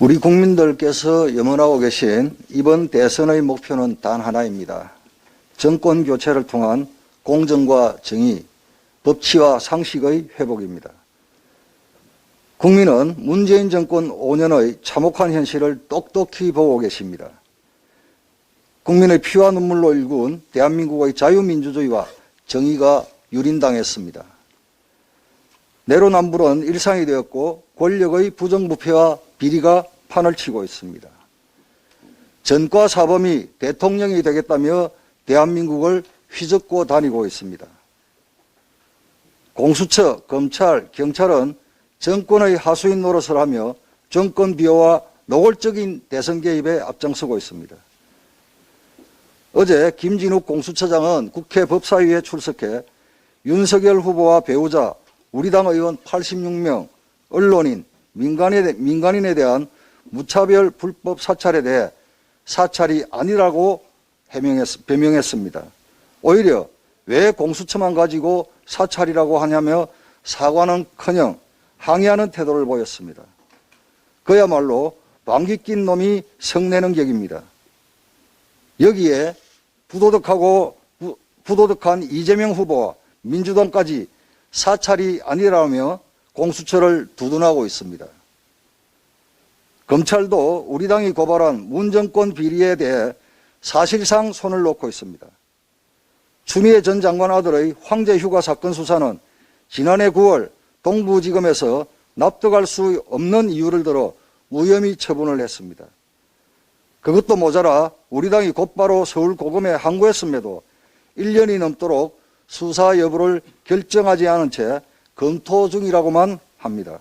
우리 국민들께서 염원하고 계신 이번 대선의 목표는 단 하나입니다. 정권 교체를 통한 공정과 정의, 법치와 상식의 회복입니다. 국민은 문재인 정권 5년의 참혹한 현실을 똑똑히 보고 계십니다. 국민의 피와 눈물로 일군 대한민국의 자유민주주의와 정의가 유린당했습니다. 내로남불은 일상이 되었고 권력의 부정부패와 비리가 판을 치고 있습니다. 전과 사범이 대통령이 되겠다며 대한민국을 휘젓고 다니고 있습니다. 공수처, 검찰, 경찰은 정권의 하수인 노릇을 하며 정권 비호와 노골적인 대선 개입에 앞장서고 있습니다. 어제 김진욱 공수처장은 국회 법사위에 출석해 윤석열 후보와 배우자, 우리 당 의원 86명, 언론인, 민간인에 대한 무차별 불법 사찰에 대해 사찰이 아니라고 변명했습니다. 오히려 왜 공수처만 가지고 사찰이라고 하냐며 사과는커녕 항의하는 태도를 보였습니다. 그야말로 방귀 낀 놈이 성내는 격입니다. 여기에 부도덕한 이재명 후보와 민주당까지 사찰이 아니라며 공수처를 두둔하고 있습니다. 검찰도 우리 당이 고발한 문정권 비리에 대해 사실상 손을 놓고 있습니다. 추미애 전 장관 아들의 황제 휴가 사건 수사는 지난해 9월 동부지검에서 납득할 수 없는 이유를 들어 무혐의 처분을 했습니다. 그것도 모자라 우리 당이 곧바로 서울고검에 항고했음에도 1년이 넘도록 수사 여부를 결정하지 않은 채 검토 중이라고만 합니다.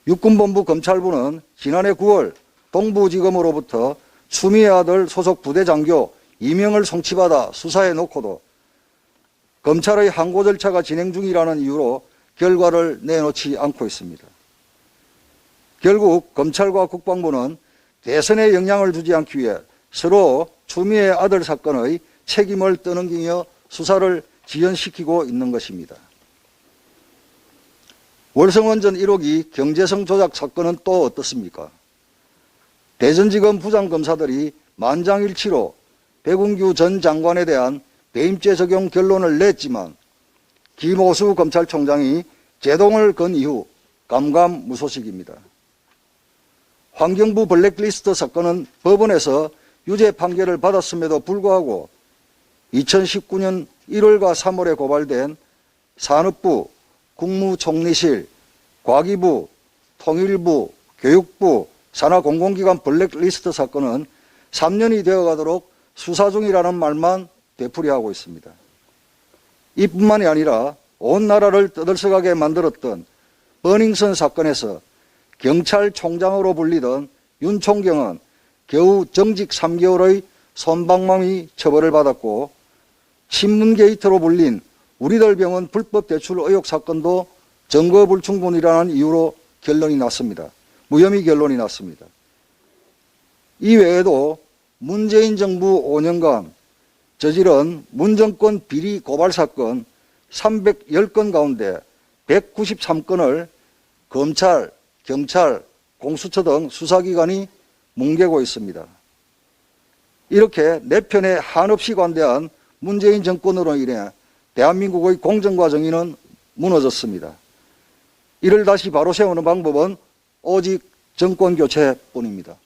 육군본부 검찰부는 지난해 9월 동부지검으로부터 추미애 아들 소속 부대장교 이명을 송치받아 수사해 놓고도 검찰의 항고 절차가 진행 중이라는 이유로 결과를 내놓지 않고 있습니다. 결국 검찰과 국방부는 대선에 영향을 주지 않기 위해 서로 추미애 아들 사건의 책임을 떠넘기며 수사를 지연시키고 있는 것입니다. 월성원전 1호기 경제성 조작 사건은 또 어떻습니까? 대전지검 부장검사들이 만장일치로 백운규 전 장관에 대한 배임죄 적용 결론을 냈지만 김오수 검찰총장이 제동을 건 이후 감감무소식입니다. 환경부 블랙리스트 사건은 법원에서 유죄 판결을 받았음에도 불구하고 2019년 1월과 3월에 고발된 산업부, 국무총리실, 과기부, 통일부, 교육부, 산하공공기관 블랙리스트 사건은 3년이 되어가도록 수사 중이라는 말만 되풀이하고 있습니다. 이뿐만이 아니라 온 나라를 떠들썩하게 만들었던 버닝썬 사건에서 경찰총장으로 불리던 윤 총경은 겨우 정직 3개월의 솜방망이 처벌을 받았고 친문 게이트로 불린 우리들 병원 불법 대출 의혹 사건도 증거 불충분이라는 이유로 결론이 났습니다. 무혐의 결론이 났습니다. 이 외에도 문재인 정부 5년간 저지른 문정권 비리 고발 사건 310건 가운데 193건을 검찰, 경찰, 공수처 등 수사기관이 뭉개고 있습니다. 이렇게 내 편에 한없이 관대한 문재인 정권으로 인해 대한민국의 공정과 정의는 무너졌습니다. 이를 다시 바로 세우는 방법은 오직 정권 교체뿐입니다.